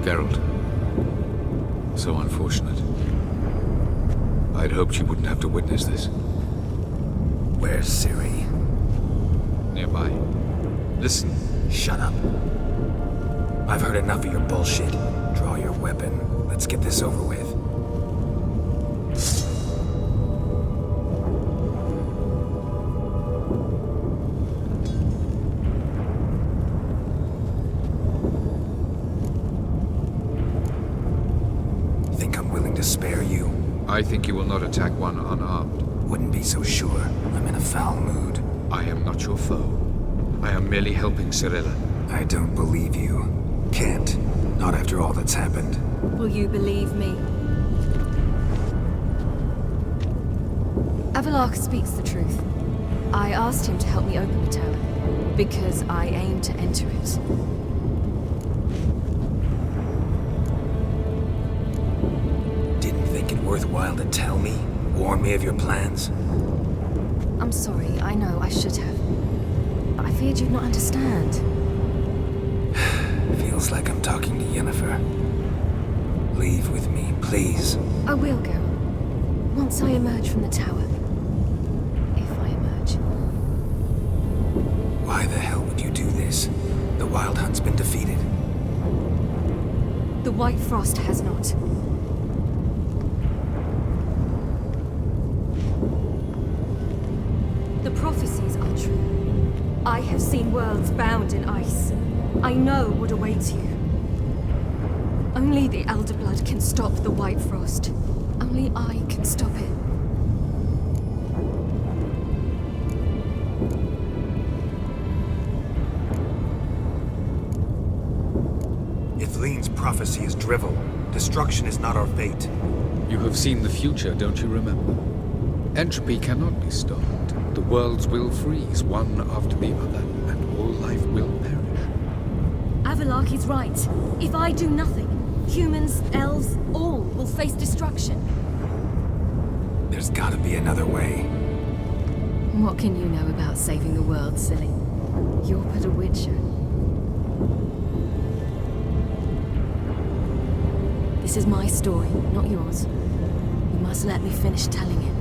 Geralt. So unfortunate. I'd hoped you wouldn't have to witness this. Where's Ciri? Nearby. Listen. Shut up. I've heard enough of your bullshit. Draw your weapon. Let's get this over with. Think I'm willing to spare you? I think you will not attack one unarmed. Wouldn't be so sure. I'm in a foul mood. I am not your foe. I am merely helping Cirilla. I don't believe you. Can't. Not after all that's happened. Will you believe me? Avalok speaks the truth. I asked him to help me open the tower, because I aim to enter it. Didn't think it worthwhile to tell me? Warn me of your plans? I'm sorry, I know I should have. But I feared you'd not understand. Feels like I'm talking to Yennefer. Leave with me, please. I will go. Once I emerge from the tower. If I emerge. Why the hell would you do this? The Wild Hunt's been defeated. The White Frost has not. The prophecies are true. I have seen worlds bound in ice. I know what awaits you. Only the Elder Blood can stop the White Frost. Only I can stop it. If Lean's prophecy is drivel, destruction is not our fate. You have seen the future, don't you remember? Entropy cannot be stopped. The worlds will freeze, one after the other, and all life will perish. Avalok is right. If I do nothing, humans, elves, all will face destruction. There's gotta be another way. What can you know about saving the world, silly? You're but a witcher. This is my story, not yours. You must let me finish telling it.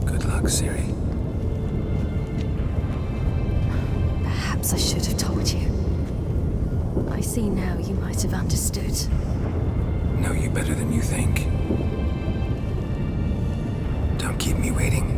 Good luck, Ciri. Perhaps I should have told you. I see now you might have understood. Know you better than you think. Don't keep me waiting.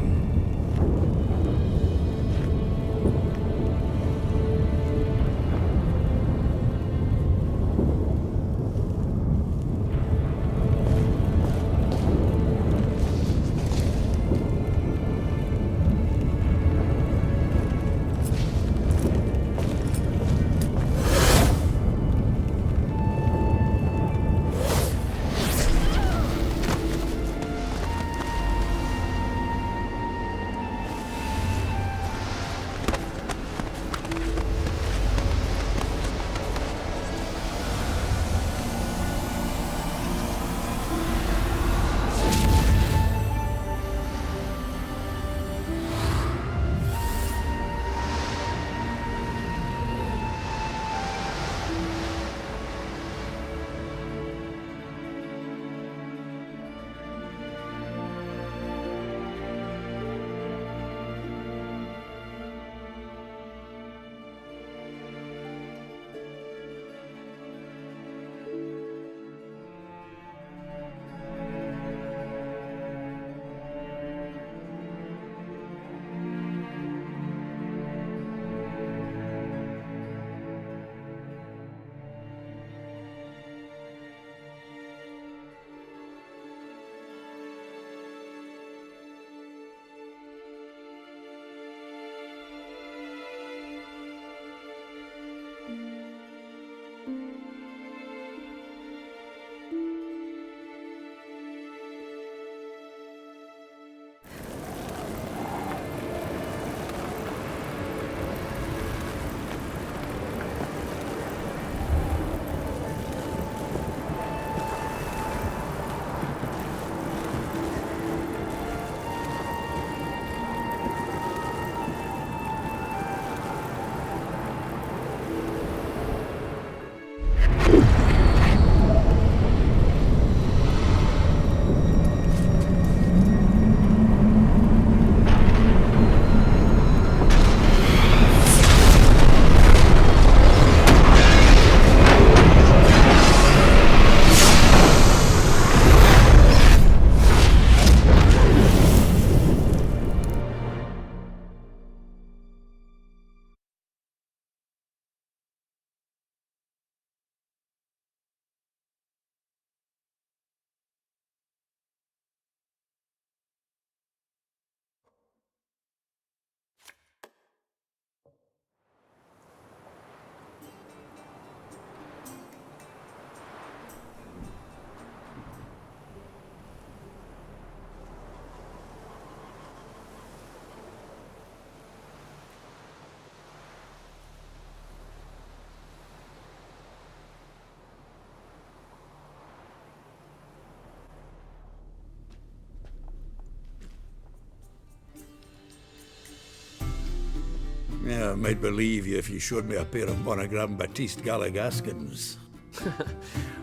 Yeah, I might believe you if you showed me a pair of monogram Batiste Galligaskins.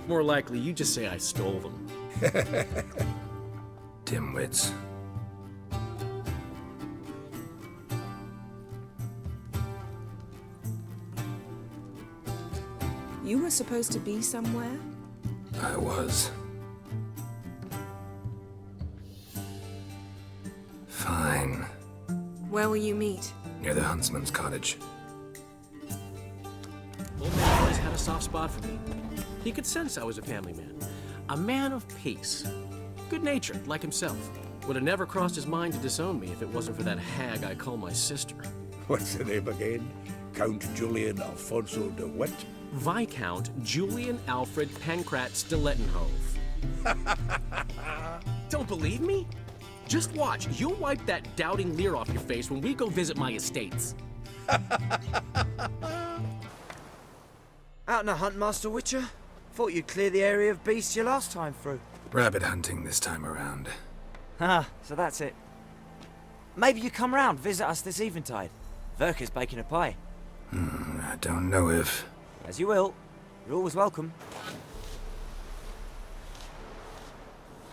More likely, you just say I stole them. Dimwits. You were supposed to be somewhere? I was. Fine. Where will you meet? Near the huntsman's cottage. Old man always had a soft spot for me. He could sense I was a family man. A man of peace. Good-natured, like himself. Would have never crossed his mind to disown me if it wasn't for that hag I call my sister. What's the name again? Count Julian Alfonso de Witt? Viscount Julian Alfred Pancrat Stilettenhove. Don't believe me? Just watch. You'll wipe that doubting leer off your face when we go visit my estates. Out on a hunt, Master Witcher? Thought you'd clear the area of beasts your last time through. Rabbit hunting this time around. Ah, so that's it. Maybe you come round, visit us this eventide. Verka's baking a pie. I don't know if... As you will. You're always welcome.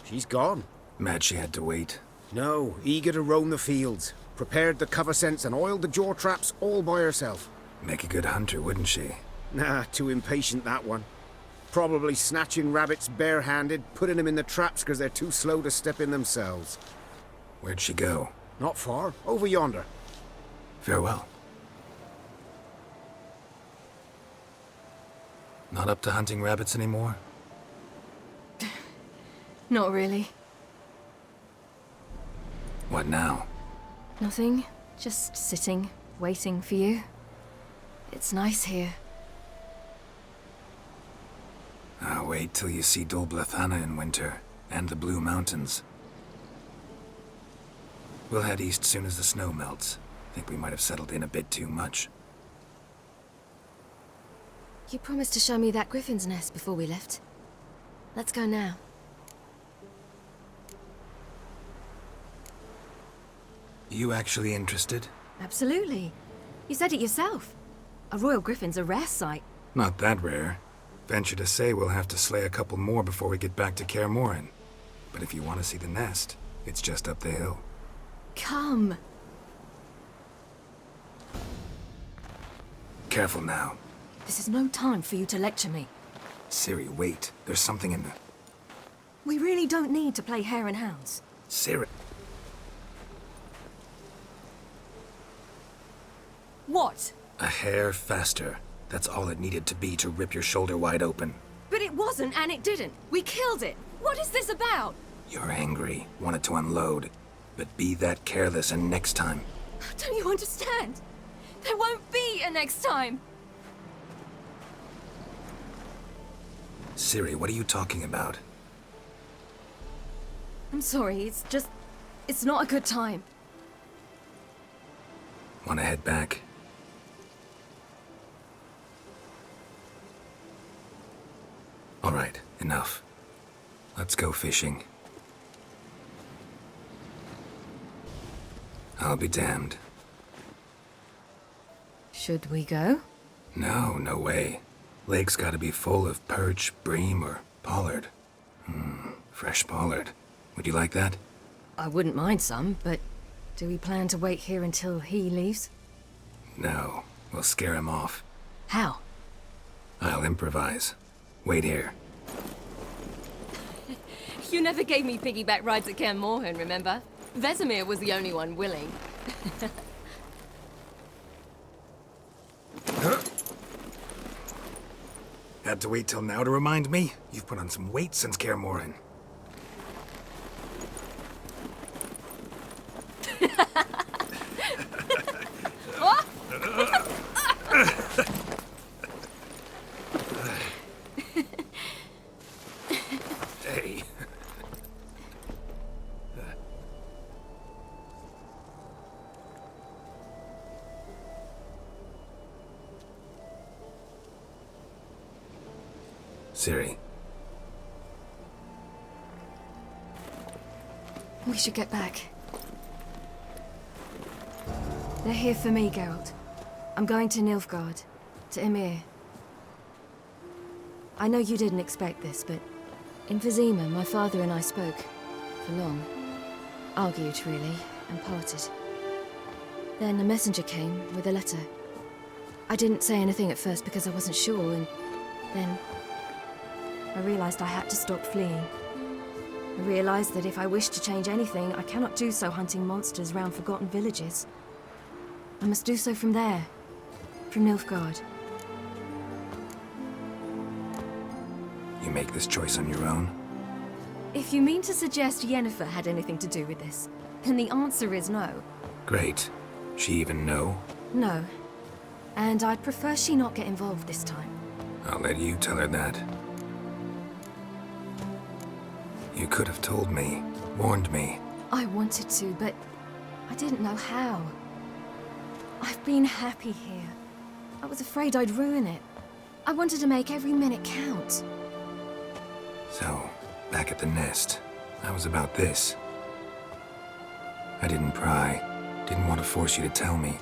She's gone. Mad she had to wait. No, eager to roam the fields. Prepared the cover scents and oiled the jaw traps all by herself. Make a good hunter, wouldn't she? Nah, too impatient, that one. Probably snatching rabbits barehanded, putting them in the traps because they're too slow to step in themselves. Where'd she go? Not far. Over yonder. Farewell. Not up to hunting rabbits anymore? Not really. What now? Nothing. Just sitting, waiting for you. It's nice here. I'll wait till you see Dol Blathana in winter, and the Blue Mountains. We'll head east soon as the snow melts. Think we might have settled in a bit too much. You promised to show me that griffin's nest before we left. Let's go now. You actually interested? Absolutely. You said it yourself. A royal griffin's a rare sight. Not that rare. Venture to say we'll have to slay a couple more before we get back to Kaer Morhen. But if you want to see the nest, it's just up the hill. Come. Careful now. This is no time for you to lecture me. Ciri, wait. There's something in the... We really don't need to play hare and hounds. Ciri... What? A hair faster. That's all it needed to be to rip your shoulder wide open. But it wasn't, and it didn't. We killed it. What is this about? You're angry, wanted to unload. But be that careless and next time. Don't you understand? There won't be a next time. Ciri, what are you talking about? I'm sorry, it's just... It's not a good time. Want to head back? All right, enough. Let's go fishing. I'll be damned. Should we go? No, no way. Lake's gotta be full of perch, bream, or pollard. Fresh pollard. Would you like that? I wouldn't mind some, but do we plan to wait here until he leaves? No, we'll scare him off. How? I'll improvise. Wait here. You never gave me piggyback rides at Kaer Morhen, remember? Vesemir was the only one willing. Had to wait till now to remind me? You've put on some weight since Kaer Morhen. Hey. Ciri. We should get back. They're here for me, Geralt. I'm going to Nilfgaard, to Emir. I know you didn't expect this, but in Vizima, my father and I spoke. For long. Argued, really, and parted. Then a messenger came with a letter. I didn't say anything at first because I wasn't sure, and then I realized I had to stop fleeing. I realized that if I wish to change anything, I cannot do so hunting monsters round forgotten villages. I must do so from there, from Nilfgaard. You make this choice on your own? If you mean to suggest Yennefer had anything to do with this, then the answer is no. Great. She even know? No. And I'd prefer she not get involved this time. I'll let you tell her that. You could have told me, warned me. I wanted to, but I didn't know how. I've been happy here. I was afraid I'd ruin it. I wanted to make every minute count. So, back at the nest, I was about this. I didn't pry. Didn't want to force you to tell me.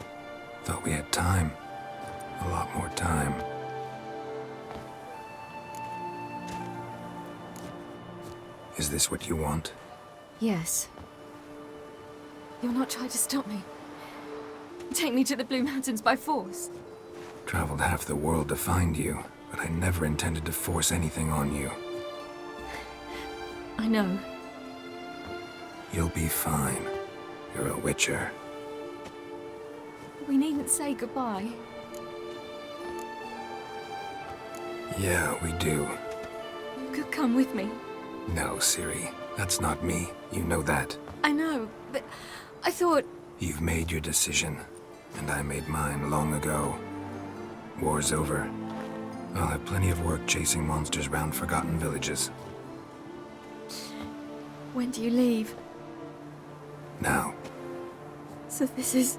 Thought we had time. A lot more time. Is this what you want? Yes. You'll not try to stop me. Take me to the Blue Mountains by force. Traveled half the world to find you, but I never intended to force anything on you. I know. You'll be fine. You're a witcher. We needn't say goodbye. Yeah, we do. You could come with me. No, Ciri. That's not me. You know that. I know, but I thought... You've made your decision, and I made mine long ago. War's over. I'll have plenty of work chasing monsters round forgotten villages. When do you leave? Now. So this is...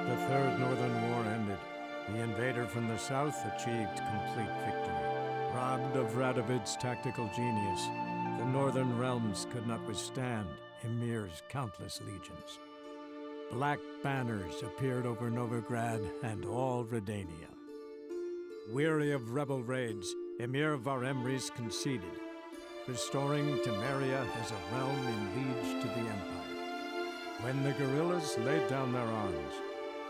The Third Northern War ended. The invader from the south achieved complete victory. Robbed of Radovid's tactical genius, the northern realms could not withstand Emir's countless legions. Black banners appeared over Novigrad and all Redania. Weary of rebel raids, Emir Varemres conceded, restoring Temeria as a realm in liege to the Empire. When the guerrillas laid down their arms,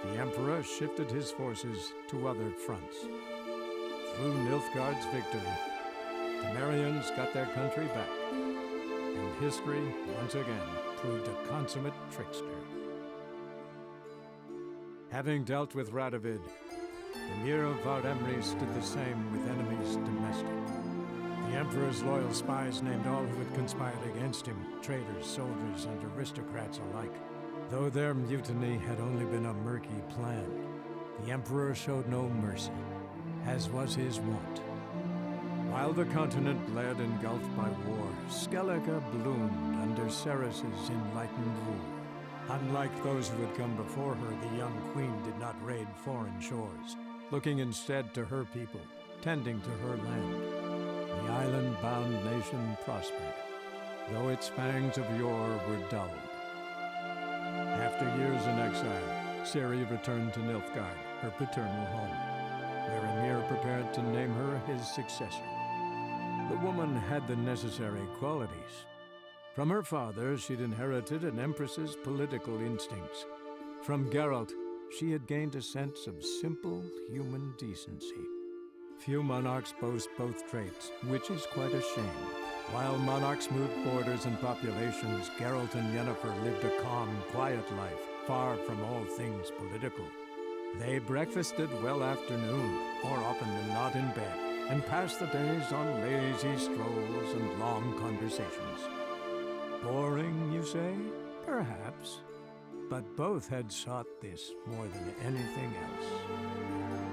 the Emperor shifted his forces to other fronts. Through Nilfgaard's victory, Temerians got their country back, and history once again proved a consummate trickster. Having dealt with Radovid, Emir of Varemres did the same with enemies domestic. The Emperor's loyal spies named all who had conspired against him, traitors, soldiers, and aristocrats alike. Though their mutiny had only been a murky plan, the Emperor showed no mercy, as was his wont. While the continent bled engulfed by war, Skellige bloomed under Ceres's enlightened rule. Unlike those who had come before her, the young queen did not raid foreign shores, looking instead to her people, tending to her land. The island-bound nation prospered, though its fangs of yore were dulled. After years in exile, Ciri returned to Nilfgaard, her paternal home, where Emir prepared to name her his successor. The woman had the necessary qualities. From her father, she'd inherited an empress's political instincts. From Geralt, she had gained a sense of simple human decency. Few monarchs boast both traits, which is quite a shame. While monarchs moved borders and populations, Geralt and Yennefer lived a calm, quiet life, far from all things political. They breakfasted well after noon, more often than not in bed, and passed the days on lazy strolls and long conversations. Boring, you say? Perhaps. But both had sought this more than anything else.